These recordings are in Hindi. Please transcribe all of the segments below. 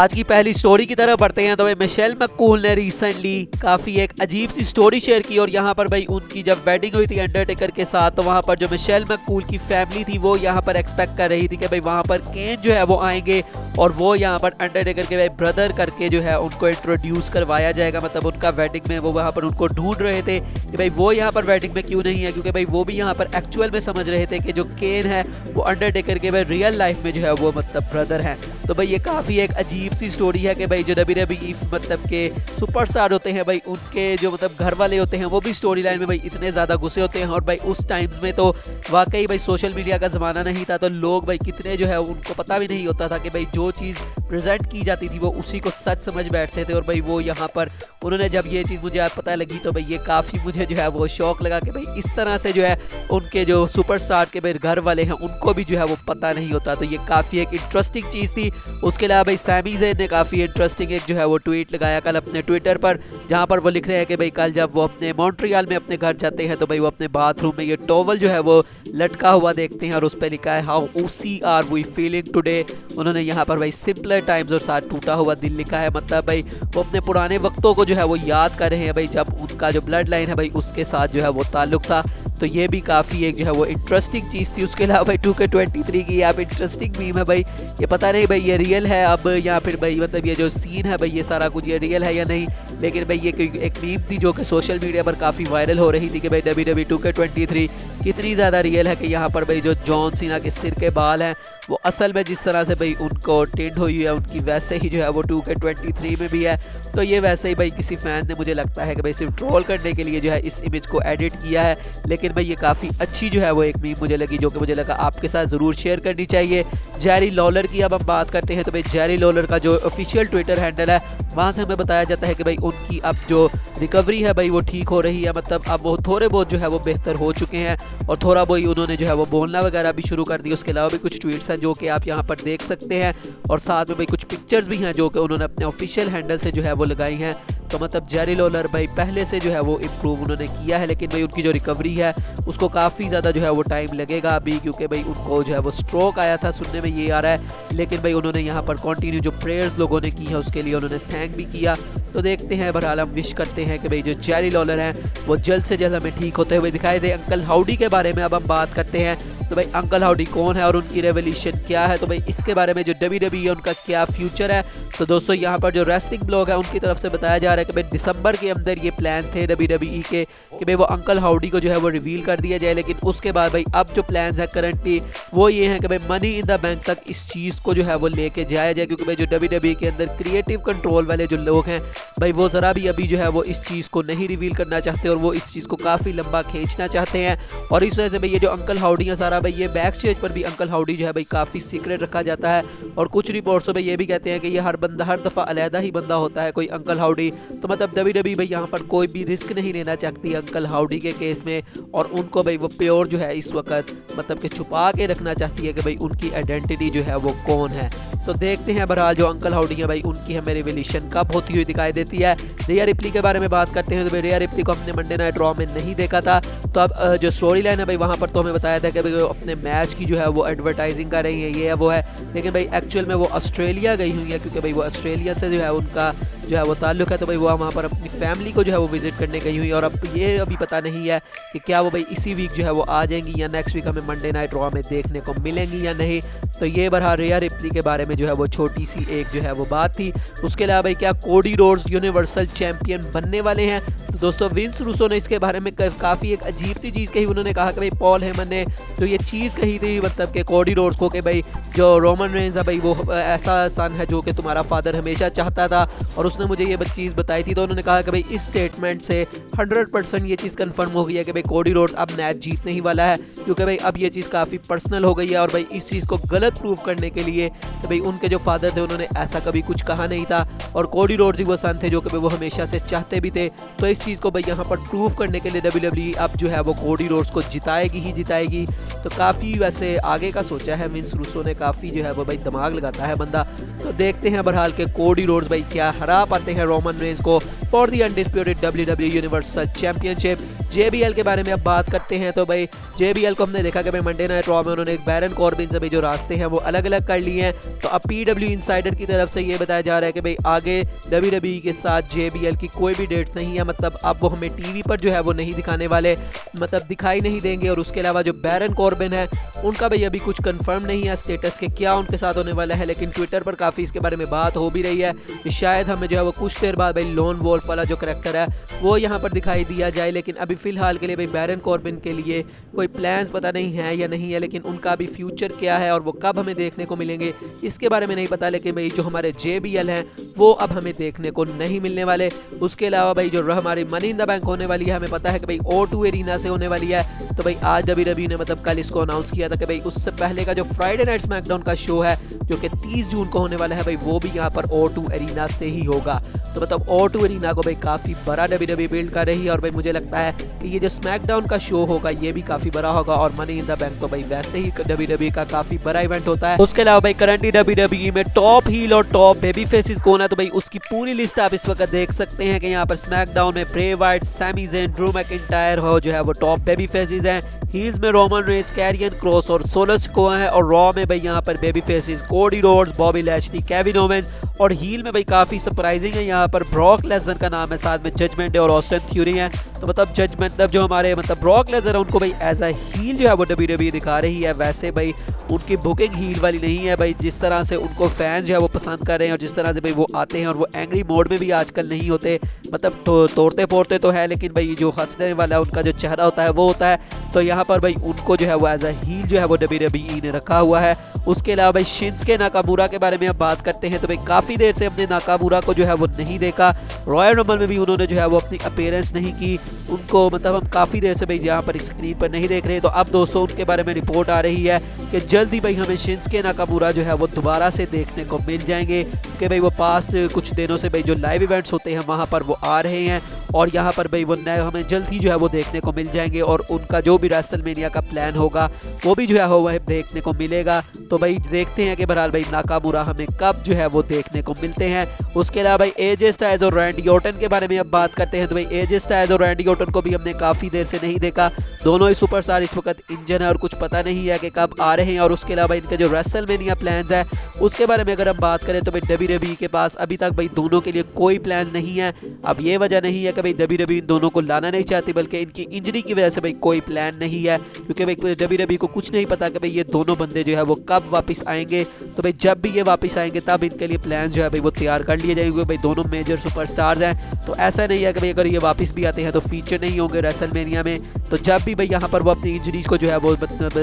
आज की पहली स्टोरी की तरफ बढ़ते हैं तो भाई मिशेल मैककूल ने रिसेंटली काफ़ी एक अजीब सी स्टोरी शेयर की और यहाँ पर भाई उनकी जब वेडिंग हुई थी अंडरटेकर के साथ तो वहाँ पर जो मिशेल मैककूल की फैमिली थी वो यहाँ पर एक्सपेक्ट कर रही थी कि भाई वहाँ पर केन जो है वो आएंगे और वो यहाँ पर अंडरटेकर के भाई ब्रदर करके जो है उनको इंट्रोड्यूस करवाया जाएगा। मतलब उनका वेडिंग में वो वहाँ पर उनको ढूंढ रहे थे कि भाई वो यहाँ पर वेडिंग में क्यों नहीं है, क्योंकि भाई वो भी यहाँ पर एक्चुअल में समझ रहे थे कि जो केन है वो अंडरटेकर के भाई रियल लाइफ में जो है वो मतलब ब्रदर हैं। तो भाई ये काफ़ी एक अजीब सी स्टोरी है कि भाई जो WWE मतलब के सुपरस्टार होते हैं भाई उनके जो मतलब घर वाले होते हैं वो भी स्टोरी लाइन में भाई इतने ज़्यादा घुसे होते हैं। और भाई उस टाइम्स में तो वाकई भाई सोशल मीडिया का ज़माना नहीं था तो लोग भाई कितने जो है उनको पता भी नहीं होता था कि भाई जो चीज़ प्रेजेंट की जाती थी वो उसी को सच समझ बैठते थे। और भाई वो यहाँ पर उन्होंने जब ये चीज़ मुझे पता लगी तो भाई ये काफ़ी मुझे जो है वो शौक लगा कि भाई इस तरह से जो है उनके जो सुपरस्टार के भाई घर वाले हैं उनको भी जो है वो पता नहीं होता। तो ये काफ़ी एक इंटरेस्टिंग चीज़ थी। उसके अलावा भाई सैमी ज़ेन ने काफ़ी इंटरेस्टिंग एक जो है वो ट्वीट लगाया कल अपने ट्विटर पर, जहाँ पर वो लिख रहे हैं कि भाई कल जब वो अपने मॉन्ट्रियल में अपने घर जाते हैं तो भाई वो अपने बाथरूम में ये टॉवल जो है वो लटका हुआ देखते हैं और उस पर लिखा है हाउ ऊसी आर वी फीलिंग टुडे। उन्होंने यहाँ पर भाई सिंपलर टाइम्स और साथ टूटा हुआ दिल लिखा है। मतलब भाई वो अपने पुराने वक्तों को जो है वो याद कर रहे हैं भाई जब उनका जो ब्लड लाइन है भाई उसके साथ जो है वो ताल्लुक था। तो ये भी काफ़ी एक जो है वो इंटरेस्टिंग चीज़ थी। उसके अलावा भाई 2K23 की आप इंटरेस्टिंग मीम है भाई, ये पता नहीं भाई ये रियल है अब या फिर भाई मतलब ये जो सीन है भाई ये सारा कुछ ये रियल है या नहीं, लेकिन भाई ये एक मीम थी जो कि सोशल मीडिया पर काफ़ी वायरल हो रही थी कि भाई WWE 2K23 कितनी ज़्यादा रियल है कि यहाँ पर भाई जो जॉन सीना के सिर के बाल हैं वो असल में जिस तरह से भाई उनको टिंड हुई है उनकी वैसे ही जो है वो 2K23 में भी है। तो ये वैसे ही भाई किसी फ़ैन ने मुझे लगता है कि भाई सिर्फ ट्रोल करने के लिए जो है इस इमेज को एडिट किया है, लेकिन भाई ये काफ़ी अच्छी जो है वो एक मीम मुझे लगी जो कि मुझे लगा आपके साथ ज़रूर शेयर करनी चाहिए। जेरी लॉलर की अब हम बात करते हैं तो भाई जेरी लॉलर का जो ऑफिशियल ट्विटर हैंडल है वहाँ से हमें बताया जाता है कि भाई उनकी अब जो रिकवरी है भाई वो ठीक हो रही है। मतलब अब वो थोड़े बहुत जो है वो बेहतर हो चुके हैं और थोड़ा बहुत उन्होंने जो है वो बोलना वगैरह भी शुरू कर दिया। उसके अलावा भी कुछ ट्वीट्स हैं जो कि आप यहाँ पर देख सकते हैं और साथ में भाई कुछ पिक्चर्स भी हैं जो कि उन्होंने अपने ऑफिशियल हैंडल से जो है वो लगाई हैं। तो मतलब जेरी लॉलर भाई पहले से जो है वो इम्प्रूव उन्होंने किया है, लेकिन भाई उनकी जो रिकवरी है उसको काफ़ी ज़्यादा जो है वो टाइम लगेगा अभी, क्योंकि भाई उनको जो है वो स्ट्रोक आया था सुनने में ये आ रहा है। लेकिन भाई उन्होंने यहाँ पर कंटिन्यू जो प्रेयर्स लोगों ने की है उसके लिए उन्होंने थैंक भी किया। तो देखते हैं, बहरहाल हम विश करते हैं कि भाई जो जेरी लॉलर हैं वो जल्द से जल्द हमें ठीक होते हुए दिखाई दे। अंकल हाउडी के बारे में अब हम बात करते हैं तो भाई अंकल हाउडी कौन है और उनकी रेवोल्यूशन क्या है, तो भाई इसके बारे में जो WWE है उनका क्या फ्यूचर है। तो दोस्तों यहाँ पर जो रेसलिंग ब्लॉग है उनकी तरफ से बताया जा रहा है कि भाई दिसंबर के अंदर ये प्लान्स थे WWE के कि भाई वो अंकल हाउडी को जो है वो रिवील कर दिया जाए, लेकिन उसके बाद भाई अब जो प्लान्स है करंटली वो ये है कि भाई मनी इन द बैंक तक इस चीज़ को जो है वो लेके जाया जाए, क्योंकि भाई जो WWE के अंदर क्रिएटिव कंट्रोल वाले जो लोग हैं भाई वो ज़रा भी अभी जो है वो इस चीज़ को नहीं रिवील करना चाहते और वो इस चीज़ को काफ़ी लंबा खींचना चाहते हैं। और इस वजह से भाई ये जो अंकल हाउडी है सारा भाई ये बैक स्टेज पर भी अंकल हाउडी जो है भाई काफ़ी सीक्रेट रखा जाता है और कुछ रिपोर्ट्स में ये भी कहते हैं कि ये हर दफ़ा अलहदा ही बंदा होता है कोई अंकल हाउडी। तो मतलब WWE भाई यहाँ पर कोई भी रिस्क नहीं लेना चाहती अंकल हाउडी के केस में और उनको भाई वो प्योर जो है इस वक्त मतलब कि छुपा के रखना चाहती है कि भाई उनकी आइडेंटिटी जो है वो कौन है। तो देखते हैं बहरहाल जो अंकल हाउडी है भाई उनकी हमें रिवोल्यूशन कब होती हुई दिखाई देती है। रिया रिप्ली के बारे में बात करते हैं तो भाई रिया रिप्ली को हमने मंडे नाइट रॉ में नहीं देखा था, तो अब जो स्टोरी लाइन है भाई वहाँ पर तो हमें बताया था कि भाई अपने मैच की जो है वो एडवर्टाइजिंग कर रही है ये है वो है, लेकिन भाई एक्चुअल में वो ऑस्ट्रेलिया गई हुई है क्योंकि भाई वो ऑस्ट्रेलिया से जो है उनका जो है वो ताल्लुक है। तो भाई वो वहाँ पर अपनी फैमिली को जो है वो विजिट करने गई हुई और अब ये अभी पता नहीं है कि क्या वो भाई इसी वीक जो है वो आ जाएंगी या नेक्स्ट वीक हमें मंडे नाइट रॉ में देखने को मिलेंगी या नहीं। तो ये बहरहाल रिया रिप्ली के बारे में जो है वो छोटी सी एक जो है वो बात थी। उसके अलावा भाई क्या कोडी रोड्स यूनिवर्सल चैंपियन बनने वाले हैं, तो दोस्तों विंस रूसो ने इसके बारे में काफ़ी एक अजीब सी चीज़ कही। उन्होंने कहा कि भाई पॉल हेमन ने जो ये चीज़ कही थी मतलब कि कोडी रोड्स को कि भाई जो रोमन रेंज है भाई वो ऐसा सन है जो कि तुम्हारा फादर हमेशा चाहता था, और उसने मुझे ये चीज़ बताई थी। तो उन्होंने कहा कि भाई इस स्टेटमेंट से 100% ये चीज़ कंफर्म हो गई है कि भाई कोडी रोड्स अब मैच जीतने ही वाला है, क्योंकि भाई अब ये चीज़ काफ़ी पर्सनल हो गई है और भाई इस चीज़ को गलत प्रूव करने के लिए तो भाई उनके जो फादर थे उन्होंने ऐसा कभी कुछ कहा नहीं था और कोडी रोड्स ही वो सन थे जो कि वो हमेशा से चाहते भी थे। तो इस चीज़ को भाई यहाँ पर प्रूव करने के लिए WWE अब जो है वो कोडी रोड्स को जिताएगी ही जिताएगी। तो काफ़ी वैसे आगे का सोचा है विंस रूसो ने, काफ़ी जो है वो भाई दिमाग लगाता है बंदा। तो देखते हैं बहरहाल के कोडी रोड्स भाई क्या हरा पाते हैं रोमन रेंज को for the undisputed WWE universal championship. JBL के बारे में अब बात करते हैं तो भाई JBL को हमने देखा कि भाई मंडे नाइट रॉ में उन्होंने एक बैरन कॉर्बिन से भी जो रास्ते हैं वो अलग अलग कर लिए हैं। तो अब PW इनसाइडर की तरफ से ये बताया जा रहा है कि भाई आगे WWE के साथ JBL की कोई भी डेट नहीं है, मतलब अब वो हमें टीवी पर जो है वो नहीं दिखाने वाले, मतलब दिखाई नहीं देंगे। और उसके अलावा जो बैरन कॉर्बिन है उनका भाई अभी कुछ कंफर्म नहीं है स्टेटस के क्या उनके साथ होने वाला है, लेकिन ट्विटर पर काफ़ी इसके बारे में बात हो भी रही है कि शायद हमें जो है वो कुछ देर बाद भाई लोन वोल्फ वाला जो करैक्टर है वो यहाँ पर दिखाई दिया जाए। लेकिन अभी फिलहाल के लिए भाई बैरन कॉर्बिन के लिए कोई प्लान्स पता नहीं है या नहीं है, लेकिन उनका भी फ्यूचर क्या है और वो कब हमें देखने को मिलेंगे इसके बारे में नहीं पता। लेकिन भाई जो हमारे JBL हैं वो अब हमें देखने को नहीं मिलने वाले। उसके अलावा भाई जो हमारी मनी इन द बैंक होने वाली है, हमें पता है कि भाई O2 एरिना से होने वाली है। तो भाई आज WWE ने मतलब कल इसको अनाउंस किया था कि भाई उससे पहले का जो फ्राइडे नाइट स्मैकडाउन का शो है जो कि 30 जून को होने वाला है भाई वो भी यहाँ पर O2 एरिना से ही होगा। तो मतलब O2 एरिना को भाई काफ़ी बड़ा WWE बिल्ड कर रही है और भाई मुझे लगता है कि ये जो स्मैकडाउन का शो होगा ये भी काफ़ी बड़ा होगा। और मनी इन द बैंक तो भाई वैसे ही WWE का काफ़ी बड़ा इवेंट होता है। उसके अलावा भाई करंटली WWE में टॉप हील और टॉप बेबी फेसेस कौन है, तो भाई उसकी पूरी लिस्ट आप इस वक्त देख सकते हैं कि यहाँ पर स्मैकडाउन में Bray Wyatt, Sami Zayn, Drew McIntyre हो जो है वो टॉप बेबी फेसेस हैं। हील्स में रोमन रेंज, कैरियन क्रॉस और सोलस को है। और रॉ में भाई यहाँ पर baby faces Cody Rhodes, Bobby Lashley, Kevin Owens. और हील में भाई काफ़ी सरप्राइजिंग है, यहाँ पर ब्रॉक लेसनर का नाम है, साथ में जजमेंट डे और ऑस्टिन थ्यूरी है। तो मतलब जजमेंट मतलब जो हमारे मतलब ब्रॉक लेसनर है उनको भाई एज अ हील जो है वो WWE दिखा रही है। वैसे भाई उनकी बुकिंग हील वाली नहीं है भाई, जिस तरह से उनको फैंस जो है वो पसंद कर रहे हैं और जिस तरह से भाई वो आते हैं और वो एंग्री मोड में भी आजकल नहीं होते, मतलब तोड़ते फोड़ते तो है लेकिन भाई जो हंसने वाला उनका जो चेहरा होता है वो होता है। तो यहाँ पर भाई उनको जो है वो एज अ हील जो है वो WWE ने रखा हुआ है। उसके अलावा भाई शिंसके नाकामुरा के बारे में अब बात करते हैं तो भाई काफ़ी देर से हमने नाकामुरा को जो है वो नहीं देखा। रॉयल रंबल में भी उन्होंने जो है वो अपनी अपीयरेंस नहीं की, उनको मतलब हम काफ़ी देर से भाई यहाँ पर स्क्रीन पर नहीं देख रहे। तो अब दोस्तों उनके बारे में रिपोर्ट आ रही है कि जल्दी भाई हमें शिंसके नाकामुरा जो है वो दोबारा से देखने को मिल जाएंगे कि भाई वो पास्ट कुछ दिनों से भाई जो लाइव इवेंट्स होते हैं वहाँ पर वो आ रहे हैं और यहाँ पर भाई वो नए हमें जल्द ही जो है वो देखने को मिल जाएंगे। और उनका जो भी रेसलमेनिया का प्लान होगा वो भी जो है वो देखने को मिलेगा। तो भाई देखते हैं कि बहरहाल भाई नाकामुरा हमें कब जो है वो देखने को मिलते हैं। उसके अलावा भाई AJ स्टाइल्स और रैंडी ऑर्टन के बारे में अब बात करते हैं तो भाई AJ स्टाइल्स और रैंडी ऑर्टन को भी हमने काफ़ी देर से नहीं देखा। दोनों ही सुपरस्टार इस वक्त इंजन है और कुछ पता नहीं है कि कब आ रहे हैं। और उसके अलावा इनके जो रेसलमेनिया प्लान्स है उसके बारे में अगर हम बात करें तो भाई WWE के पास अभी तक भाई दोनों के लिए कोई प्लान नहीं है। अब ये वजह नहीं है कि भाई WWE इन दोनों को लाना नहीं चाहती, बल्कि इनकी इंजरी की वजह से भाई कोई प्लान नहीं है, क्योंकि भाई WWE को कुछ नहीं पता कि भाई ये दोनों बंदे जो है वो कब वापस आएंगे। तो भाई जब भी ये वापस आएंगे तब इनके लिए प्लान जो है भाई वो तैयार कर लिए जाएंगे। भाई दोनों मेजर सुपरस्टार्स हैं, तो ऐसा नहीं है कि भाई अगर ये वापस भी आते हैं तो फीचर नहीं होंगे रेसलमेनिया में। तो जब भी भाई यहाँ पर वो अपनी इंजरीज को जो है वो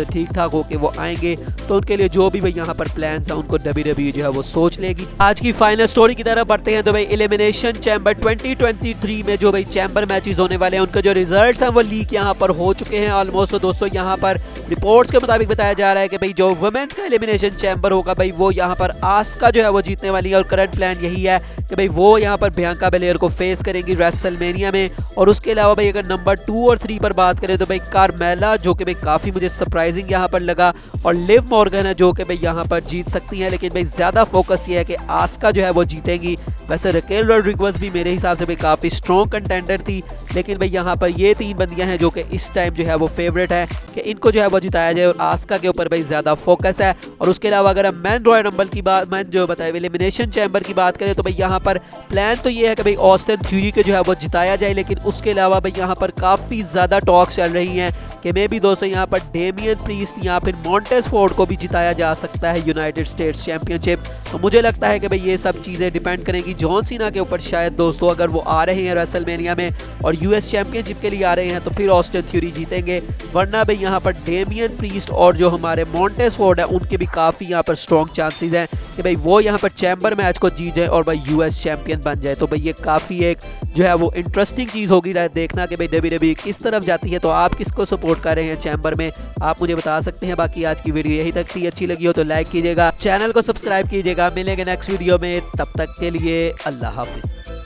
ठीक ठाक होके वो आएंगे तो उनके लिए जो भी भाई यहाँ पर प्लान है उनको WWE जो है वो सोच लेगी। आज की फाइनल स्टोरी की तरफ बढ़ते हैं तो भाई एलिमिनेशन चैम्बर 2023 में जो भाई चैम्बर मैचेस होने वाले हैं उनके जो रिजल्ट्स हैं वो लीक यहाँ पर हो चुके हैं ऑलमोस्ट। तो दोस्तों यहाँ पर रिपोर्ट्स के मुताबिक बताया जा रहा है कि भाई जो वुमेन्स का एलिमिनेशन चैम्बर होगा भाई वो यहाँ पर आस्का जो है वो जीतने वाली है। और करंट प्लान यही है कि भाई वो यहाँ पर बियांका बेलेयर को फेस करेंगी रेसलमेनिया में। और उसके अलावा भाई अगर नंबर 2 और 3 पर बात करें तो भाई कार्मेला जो कि भाई काफ़ी मुझे सरप्राइजिंग यहाँ पर लगा, और लिव मॉर्गन है जो कि भाई यहाँ पर जीत सकती हैं। लेकिन भाई ज़्यादा फोकस ये है कि आस्का जो है वो जीतेंगी। वैसे रकेल रॉड्रिगेज भी मेरे हिसाब से भाई काफ़ी स्ट्रॉन्ग कंटेंडर थी, लेकिन भाई यहाँ पर ये 3 बंदियां हैं जो कि इस टाइम जो है वो फेवरेट है कि इनको जो है वो जिताया जाए, और आस्का के ऊपर भाई ज़्यादा फोकस है। और उसके अलावा अगर हम मैन रॉयल रंबल की बात, मैन जो बताए एलिमिनेशन चैम्बर की बात करें तो भाई यहाँ पर प्लान तो ये है कि भाई ऑस्टिन थ्यूरी को जो है वो जिताया जाए। लेकिन उसके अलावा भाई यहाँ पर काफ़ी ज़्यादा टॉक्स चल रही हैं कि मे भी दोस्तों यहाँ पर डेमियन प्रीस्ट या फिर मॉन्टेस फोर्ड को भी जिताया जा सकता है यूनाइटेड स्टेट्स चैंपियनशिप। तो मुझे लगता है कि भाई ये सब चीज़ें डिपेंड करेंगी जॉन सीना के ऊपर शायद दोस्तों। अगर वो आ रहे हैं रेसलमेनिया में और US चैंपियनशिप के लिए आ रहे हैं तो फिर ऑस्टिन थ्यूरी जीतेंगे, वरना भाई यहाँ पर डेमियन प्रीस्ट और जो हमारे मॉन्टेस फोर्ड है उनके भी काफ़ी यहाँ पर स्ट्रॉन्ग चांसेस हैं कि भाई वो यहाँ पर चैम्बर मैच को जीत जाए और भाई US चैंपियन बन जाए। तो भाई ये काफ़ी एक जो है वो इंटरेस्टिंग चीज़ होगी देखना कि भाई WWE किस तरफ जाती है। तो आप किसको सपोर्ट कर रहे हैं चैम्बर में, आप मुझे बता सकते हैं। बाकी आज की वीडियो यही तक थी, अच्छी लगी हो तो लाइक कीजिएगा, चैनल को सब्सक्राइब कीजिएगा। मिलेंगे नेक्स्ट वीडियो में, तब तक के लिए अल्लाह हाफिज़।